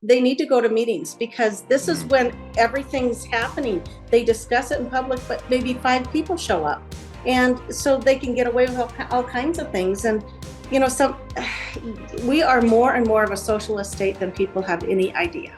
they need to go to meetings, because this is when everything's happening. They discuss it in public, but maybe 5 people show up. And so they can get away with all kinds of things. And, we are more and more of a socialist state than people have any idea.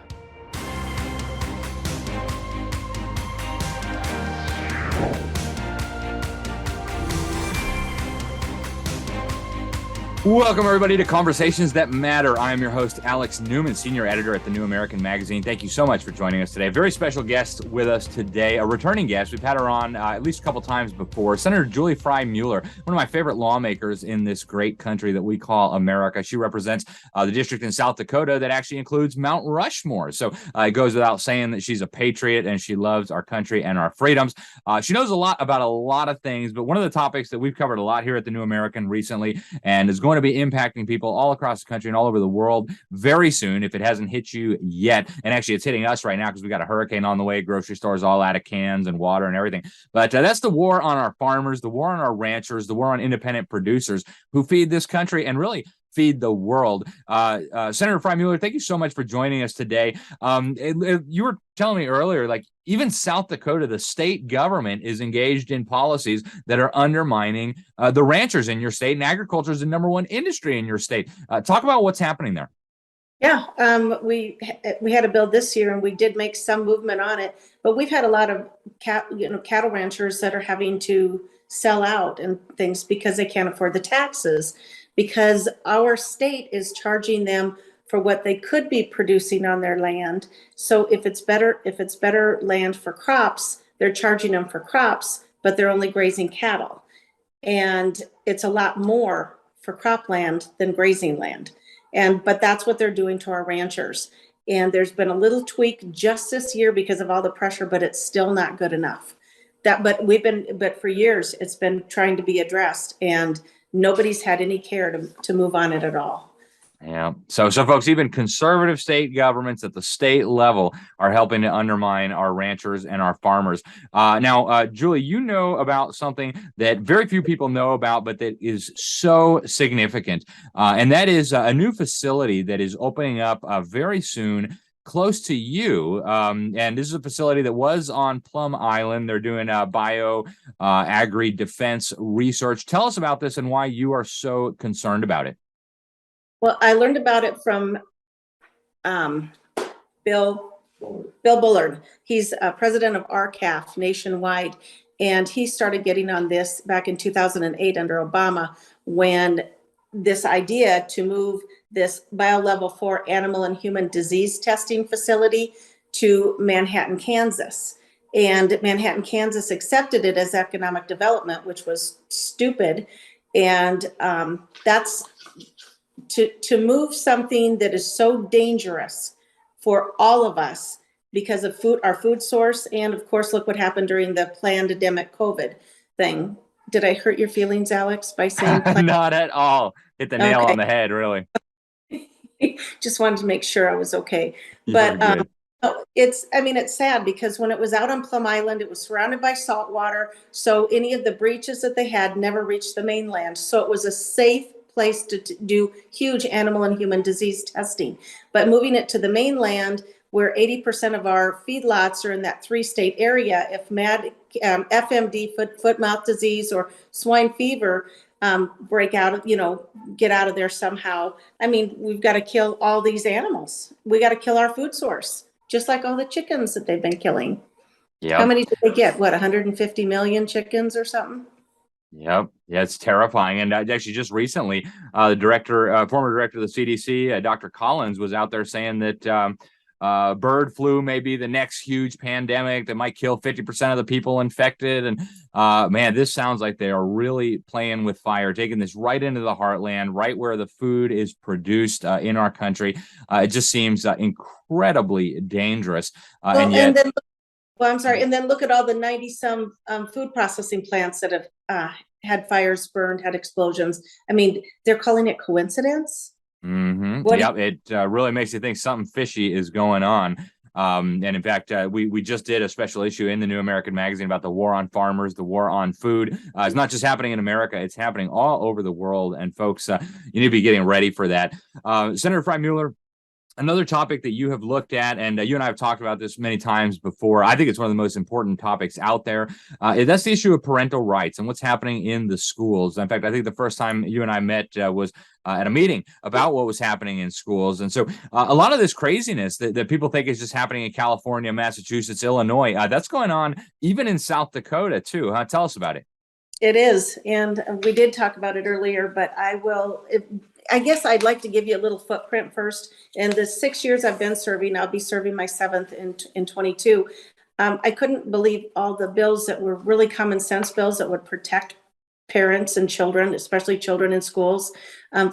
Welcome, everybody, to Conversations That Matter. I am your host, Alex Newman, senior editor at the New American Magazine. Thank you so much for joining us today. A very special guest with us today, a returning guest. We've had her on at least a couple times before, Senator Julie Frye-Mueller, one of my favorite lawmakers in this great country that we call America. She represents the district in South Dakota that actually includes Mount Rushmore. So it goes without saying that she's a patriot and she loves our country and our freedoms. She knows a lot about a lot of things, but one of the topics that we've covered a lot here at the New American recently and is going to be impacting people all across the country and all over the world very soon if it hasn't hit you yet. And actually, it's hitting us right now because we got a hurricane on the way, grocery stores all out of cans and water and everything. But that's the war on our farmers, the war on our ranchers, the war on independent producers who feed this country and really feed the world. Senator Frye-Mueller, thank you so much for joining us today. You were telling me earlier, like even South Dakota, the state government is engaged in policies that are undermining the ranchers in your state, and agriculture is the number one industry in your state. Talk about what's happening there. Yeah, we had a bill this year, and we did make some movement on it, but we've had a lot of cattle ranchers that are having to sell out and things because they can't afford the taxes, because our state is charging them for what they could be producing on their land. So if it's better land for crops, they're charging them for crops, but they're only grazing cattle. And it's a lot more for cropland than grazing land. But that's what they're doing to our ranchers. And there's been a little tweak just this year because of all the pressure, but it's still not good enough. But for years it's been trying to be addressed, and nobody's had any care to move on it at all. Yeah. So folks, even conservative state governments at the state level are helping to undermine our ranchers and our farmers. Now, Julie, you know about something that very few people know about, but that is so significant. And that is a new facility that is opening up very soon close to you. And this is a facility that was on Plum Island. They're doing agri defense research. Tell us about this and why you are so concerned about it. Well, I learned about it from Bill Bullard. He's president of RCAF nationwide, and he started getting on this back in 2008 under Obama, when this idea to move this biolevel 4 animal and human disease testing facility to Manhattan, Kansas. And Manhattan, Kansas accepted it as economic development, which was stupid. And that's to move something that is so dangerous for all of us because of our food source. And of course, look what happened during the pandemic COVID thing. Did I hurt your feelings, Alex, by saying Not at all. Hit the nail on the head, really. Just wanted to make sure I was okay. But it's sad because when it was out on Plum Island, it was surrounded by salt water. So any of the breaches that they had never reached the mainland. So it was a safe place to do huge animal and human disease testing. But moving it to the mainland, where 80% of our feedlots are in that 3-state area, if FMD, foot mouth disease, or swine fever break out, get out of there somehow. We've got to kill all these animals. We got to kill our food source, just like all the chickens that they've been killing. Yeah. How many did they get? 150 million chickens or something? Yep. Yeah, it's terrifying. And actually, just recently, the former director of the CDC, Dr. Collins, was out there saying that bird flu may be the next huge pandemic that might kill 50% of the people infected. And man, this sounds like they are really playing with fire, taking this right into the heartland, right where the food is produced in our country. It just seems incredibly dangerous. And then look at all the 90-some food processing plants that have had fires burned, had explosions. They're calling it coincidence. Mm-hmm. It really makes you think something fishy is going on. And in fact, we just did a special issue in the New American Magazine about the war on farmers, the war on food. It's not just happening in America, it's happening all over the world. And folks, you need to be getting ready for that. Senator Frye-Mueller, Another topic that you have looked at, and you and I have talked about this many times before. I think it's one of the most important topics out there. That's the issue of parental rights and what's happening in the schools. In fact, I think the first time you and I met was at a meeting about what was happening in schools. And so a lot of this craziness that people think is just happening in California, Massachusetts, Illinois, that's going on even in South Dakota too. Tell us about it. It is, and we did talk about it earlier, but I guess I'd like to give you a little footprint first. In the 6 years I've been serving, I'll be serving my seventh in 22. I couldn't believe all the bills that were really common sense bills that would protect parents and children, especially children in schools.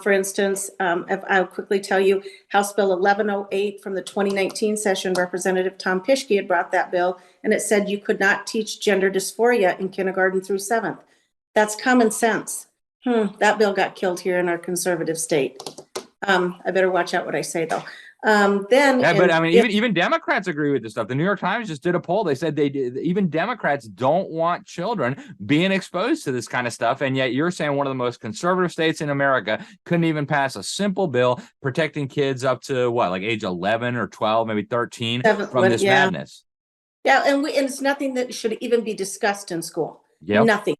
For instance, if I'll quickly tell you, House Bill 1108 from the 2019 session, Representative Tom Pischke had brought that bill, and it said you could not teach gender dysphoria in kindergarten through seventh. That's common sense. That bill got killed here in our conservative state. I better watch out what I say, though. But I mean, even Democrats agree with this stuff. The New York Times just did a poll. They said even Democrats don't want children being exposed to this kind of stuff. And yet you're saying one of the most conservative states in America couldn't even pass a simple bill protecting kids up to what, like age 11 or 12, maybe 13 from this madness. Yeah, and it's nothing that should even be discussed in school. Yep. Nothing.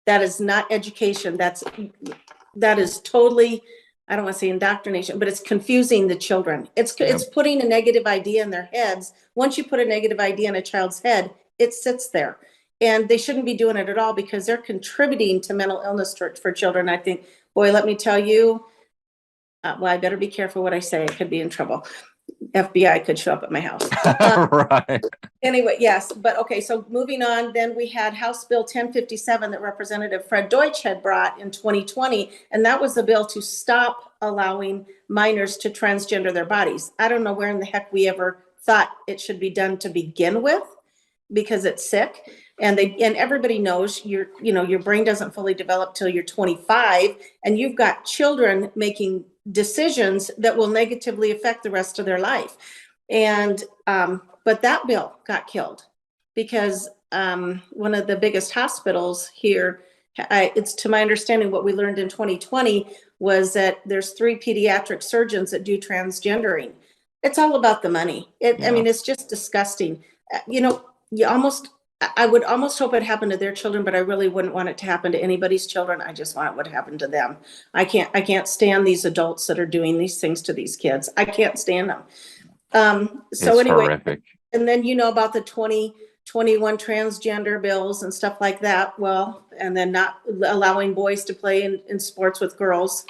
That is not education. That is totally, I don't want to say indoctrination, but it's confusing the children. It's putting a negative idea in their heads. Once you put a negative idea in a child's head, it sits there. And they shouldn't be doing it at all because they're contributing to mental illness for children. I think, boy, let me tell you, well, I better be careful what I say. I could be in trouble. FBI could show up at my house. Right. Anyway, yes, but okay, so moving on, then we had House Bill 1057 that Representative Fred Deutsch had brought in 2020, and that was the bill to stop allowing minors to transgender their bodies. I don't know where in the heck we ever thought it should be done to begin with, because it's sick. And everybody knows your brain doesn't fully develop till you're 25, and you've got children making decisions that will negatively affect the rest of their life. And but that bill got killed because one of the biggest hospitals here, it's to my understanding what we learned in 2020 was that there's 3 pediatric surgeons that do transgendering. It's all about the money. I mean, it's just disgusting. I would almost hope it happened to their children, but I really wouldn't want it to happen to anybody's children. I just want it would happen to them. I can't stand these adults that are doing these things to these kids. I can't stand them. So it's anyway, horrific. And then about the 2021 transgender bills and stuff like that. Well, and then not allowing boys to play in sports with girls.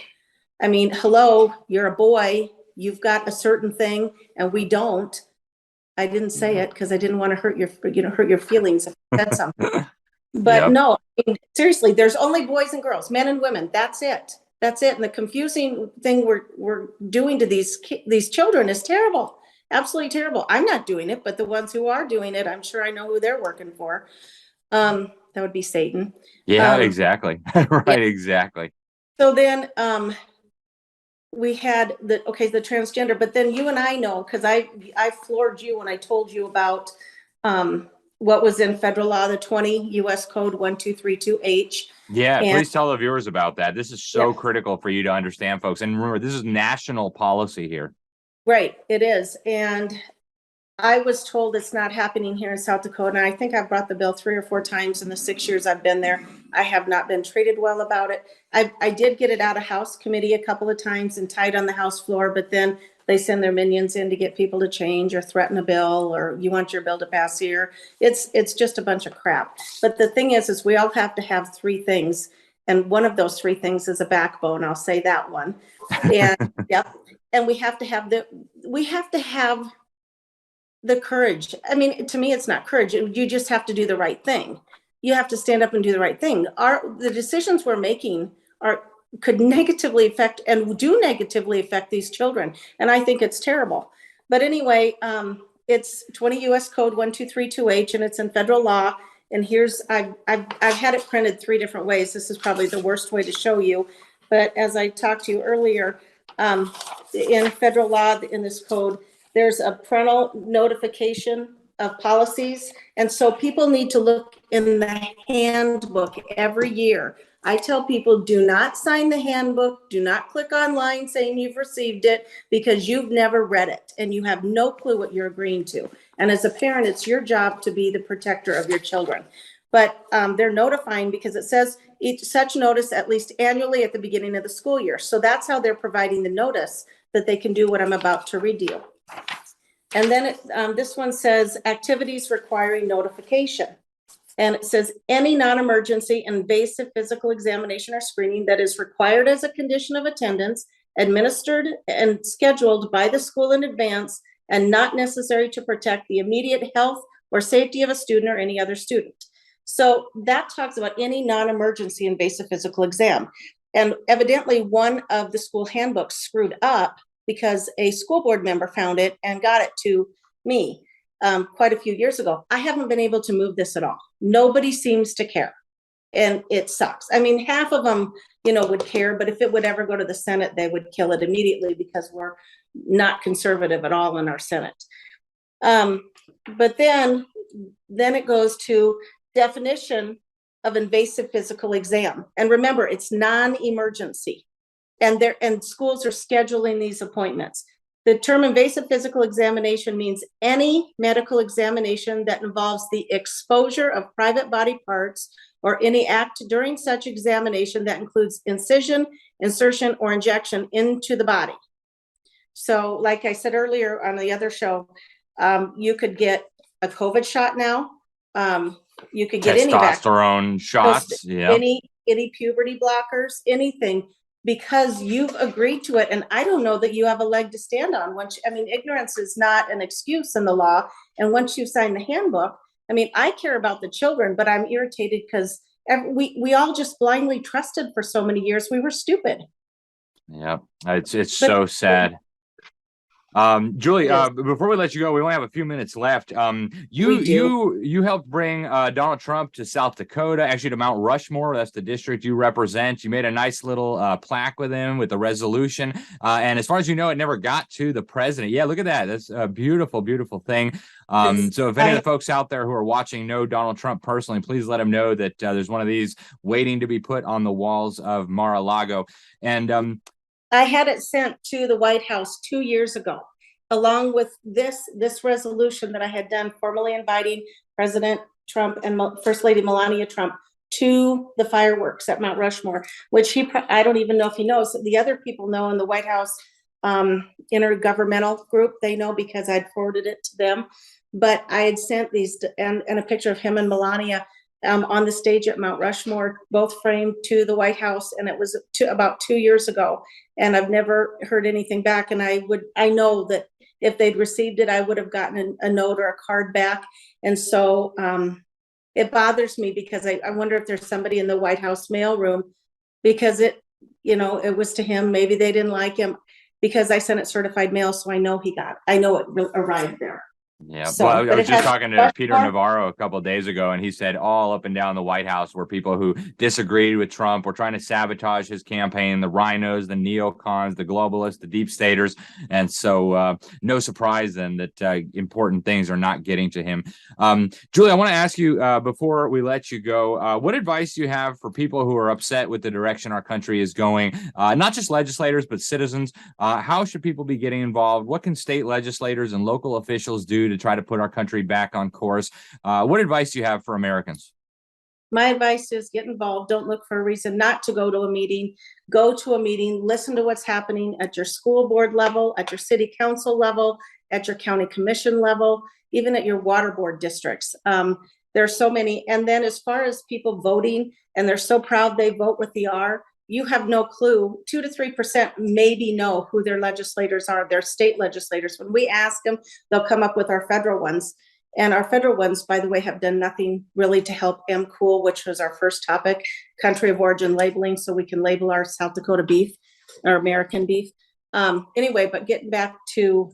I mean, hello, you're a boy. You've got a certain thing, and we don't. I didn't say it because I didn't want to hurt your feelings if I said something. But no, I mean, seriously, there's only boys and girls, men and women. That's it. And the confusing thing we're doing to these children is terrible. Absolutely terrible. I'm not doing it, but the ones who are doing it, I'm sure I know who they're working for. That would be Satan. Yeah, exactly. Right, exactly. So then we had the transgender, but then you and I know, because I floored you when I told you about what was in federal law, the 20 U.S. Code 1232H. Yeah, please tell the viewers about that. This is so critical for you to understand, folks. And remember, this is national policy here. Right, it is. And I was told it's not happening here in South Dakota. And I think I've brought the bill 3 or 4 times in the 6 years I've been there. I have not been treated well about it. I did get it out of House committee a couple of times and tied on the House floor, but then they send their minions in to get people to change or threaten a bill, or you want your bill to pass here. It's just a bunch of crap. But the thing is we all have to have 3 things. And one of those 3 things is a backbone. I'll say that one. And and we have to have the courage. I mean, to me, it's not courage. You just have to do the right thing. You have to stand up and do the right thing. The decisions we're making could negatively affect and do negatively affect these children. And I think it's terrible. But anyway, it's 20 U.S. Code 1232H, and it's in federal law. And I've had it printed 3 different ways. This is probably the worst way to show you. But as I talked to you earlier, in federal law, in this code, there's a parental notification of policies. And so people need to look in the handbook every year I tell people, do not sign the handbook. Do not click online saying you've received it, because you've never read it and you have no clue what you're agreeing to. And as a parent, it's your job to be the protector of your children. But they're notifying, because it says each such notice at least annually at the beginning of the school year. So that's how they're providing the notice that they can do what I'm about to read to you. And then this one says activities requiring notification. And it says any non-emergency invasive physical examination or screening that is required as a condition of attendance, administered and scheduled by the school in advance, and not necessary to protect the immediate health or safety of a student or any other student. So that talks about any non-emergency invasive physical exam. And evidently one of the school handbooks screwed up, because a school board member found it and got it to me quite a few years ago. I haven't been able to move this at all. Nobody seems to care. And it sucks. I mean, half of them, would care, but if it would ever go to the Senate, they would kill it immediately, because we're not conservative at all in our Senate. But then it goes to definition of invasive physical exam. And remember, it's non-emergency. And schools are scheduling these appointments. The term invasive physical examination means any medical examination that involves the exposure of private body parts or any act during such examination that includes incision, insertion, or injection into the body. So like I said earlier on the other show, you could get a COVID shot now. You could get any testosterone shots, any puberty blockers, anything, because you've agreed to it. And I don't know that you have a leg to stand on. Ignorance is not an excuse in the law. And once you sign the handbook, I care about the children, but I'm irritated because we all just blindly trusted for so many years. We were stupid. Yeah, it's so sad. Julie, before we let you go, we only have a few minutes left. You helped bring Donald Trump to South Dakota, actually to Mount Rushmore. That's the district you represent. You made a nice little plaque with him with the resolution. And as far as you know, it never got to the president. Yeah, look at that. That's a beautiful, beautiful thing. So if any of the folks out there who are watching know Donald Trump personally, please let him know that there's one of these waiting to be put on the walls of Mar-a-Lago. And I had it sent to the White House 2 years ago, along with this resolution that I had done, formally inviting President Trump and First Lady Melania Trump to the fireworks at Mount Rushmore, which I don't even know if he knows. The other people know in the White House intergovernmental group, they know because I'd forwarded it to them. But I had sent these and a picture of him and Melania on the stage at Mount Rushmore, both framed, to the White House, and it was about 2 years ago. And I've never heard anything back. And I know that if they'd received it, I would have gotten a note or a card back. And so it bothers me, because I wonder if there's somebody in the White House mailroom, because it was to him. Maybe they didn't like him, because I sent it certified mail, so I know I know it arrived there. Yeah, so, well, I was just talking to Peter Navarro a couple of days ago, and he said all up and down the White House were people who disagreed with Trump, were trying to sabotage his campaign, the rhinos, the neocons, the globalists, the deep staters. And so no surprise then that important things are not getting to him. Julie, I want to ask you before we let you go, what advice do you have for people who are upset with the direction our country is going? Not just legislators, but citizens. How should people be getting involved? What can state legislators and local officials do to try to put our country back on course? What advice do you have for Americans? My advice is get involved. Don't look for a reason not to go to a meeting. Go to a meeting, listen to what's happening at your school board level, at your city council level, at your county commission level, even at your water board districts. There are so many. And then as far as people voting, and they're so proud they vote with the R, you have no clue. 2 to 3% maybe know who their legislators are, their state legislators. When we ask them, they'll come up with our federal ones. And our federal ones, by the way, have done nothing really to help MCOOL, which was our first topic, country of origin labeling, so we can label our South Dakota beef or American beef. Anyway, but getting back to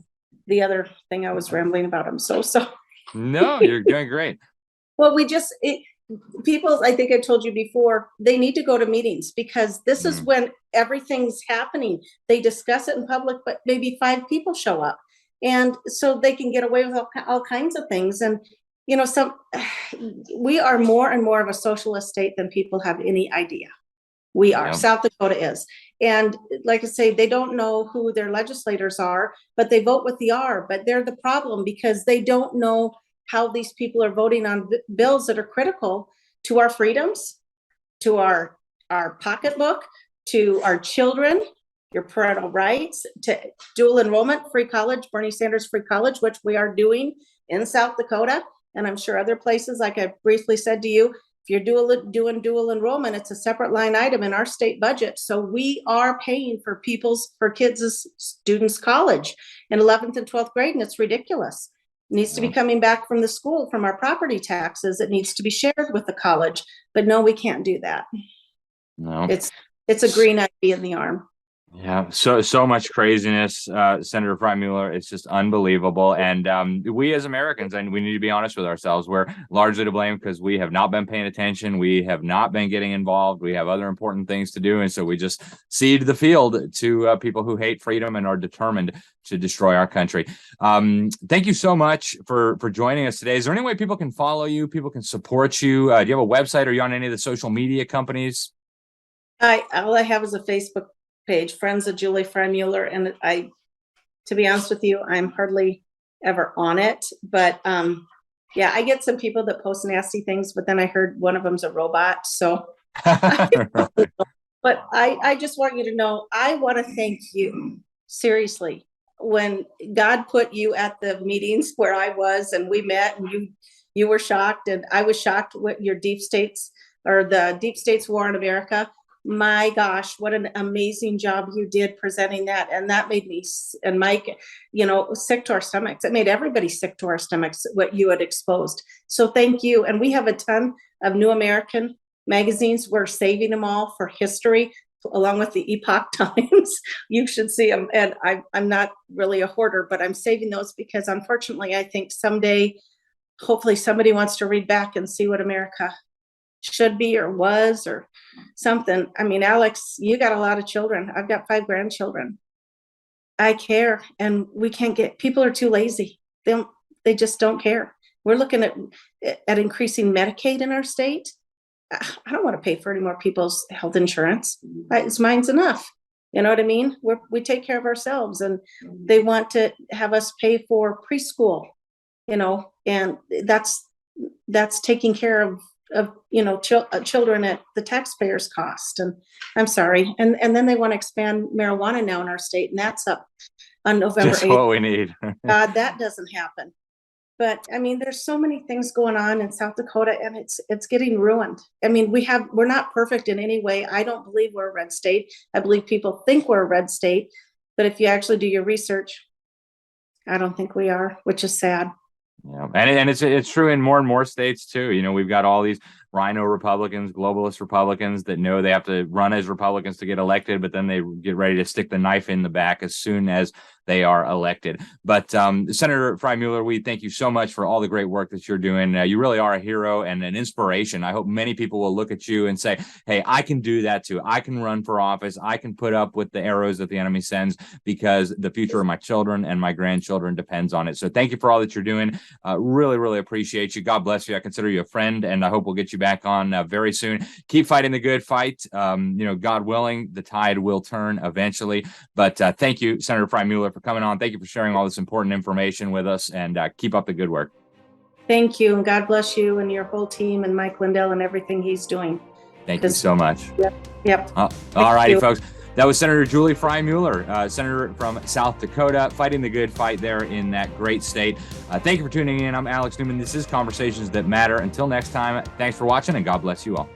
the other thing I was rambling about, I'm so sorry. No, you're doing great. Well, people, I think I told you before, they need to go to meetings, because this is when everything's happening. They discuss it in public, but maybe 5 people show up. And so they can get away with all kinds of things. And, we are more and more of a socialist state than people have any idea. We are. Yep. South Dakota is. And like I say, they don't know who their legislators are, but they vote with the R. But they're the problem because they don't know how these people are voting on bills that are critical to our freedoms, to our pocketbook, to our children, your parental rights, to dual enrollment, free college, Bernie Sanders free college, which we are doing in South Dakota. And I'm sure other places, like I briefly said to you, if you're doing dual enrollment, it's a separate line item in our state budget. So we are paying for kids' students' college in 11th and 12th grade, and it's ridiculous. It needs to be coming back from the school, from our property taxes. It needs to be shared with the college. But no, we can't do that. No. It's a green idea in the arm. Yeah, so much craziness, Senator Frye-Mueller. It's just unbelievable. And we as Americans, and we need to be honest with ourselves, we're largely to blame because we have not been paying attention. We have not been getting involved. We have other important things to do. And so we just cede the field to people who hate freedom and are determined to destroy our country. Thank you so much for joining us today. Is there any way people can follow you, people can support you? Do you have a website? Are you on any of the social media companies? All I have is a Facebook page, Friends of Julie Frye-Mueller, and to be honest with you, I'm hardly ever on it. But yeah, I get some people that post nasty things, but then I heard one of them's a robot. So, but I just want you to know, I want to thank you seriously. When God put you at the meetings where I was, and we met, and you were shocked, and I was shocked with your deep states, or the deep states war in America. My gosh, what an amazing job you did presenting that. And that made me and Mike, sick to our stomachs. It made everybody sick to our stomachs, what you had exposed. So thank you. And we have a ton of New American magazines. We're saving them all for history, along with the Epoch Times. You should see them. And I'm not really a hoarder, but I'm saving those because unfortunately, I think someday, hopefully somebody wants to read back and see what America should be or was or something. I mean, Alex, you got a lot of children. I've got 5 grandchildren. I care, and we can't people are too lazy. They just don't care. We're looking at increasing Medicaid in our state. I don't want to pay for any more people's health insurance. Mine's enough. You know what I mean? We take care of ourselves, and they want to have us pay for preschool, and that's taking care of children at the taxpayers' cost. And I'm sorry. And then they want to expand marijuana now in our state, and that's up on November 8th. Just what we need. That doesn't happen. But I mean, there's so many things going on in South Dakota, and it's getting ruined. I mean, we're not perfect in any way. I don't believe we're a red state. I believe people think we're a red state, but if you actually do your research, I don't think we are, which is sad. Yeah, and it's true in more and more states too. We've got all these rhino Republicans, globalist Republicans that know they have to run as Republicans to get elected, but then they get ready to stick the knife in the back as soon as they are elected. But Senator Frye-Mueller, we thank you so much for all the great work that you're doing. You really are a hero and an inspiration. I hope many people will look at you and say, hey, I can do that too. I can run for office. I can put up with the arrows that the enemy sends because the future of my children and my grandchildren depends on it. So thank you for all that you're doing. Really, really appreciate you. God bless you. I consider you a friend, and I hope we'll get you back on very soon. Keep fighting the good fight. God willing, the tide will turn eventually. But thank you, Senator Frye-Mueller, for coming on. Thank you for sharing all this important information with us, and keep up the good work. Thank you. And God bless you and your whole team and Mike Lindell and everything he's doing. Thank you so much. Yep. All righty, folks. That was Senator Julie Frye-Mueller, Senator from South Dakota, fighting the good fight there in that great state. Thank you for tuning in. I'm Alex Newman. This is Conversations That Matter. Until next time, thanks for watching, and God bless you all.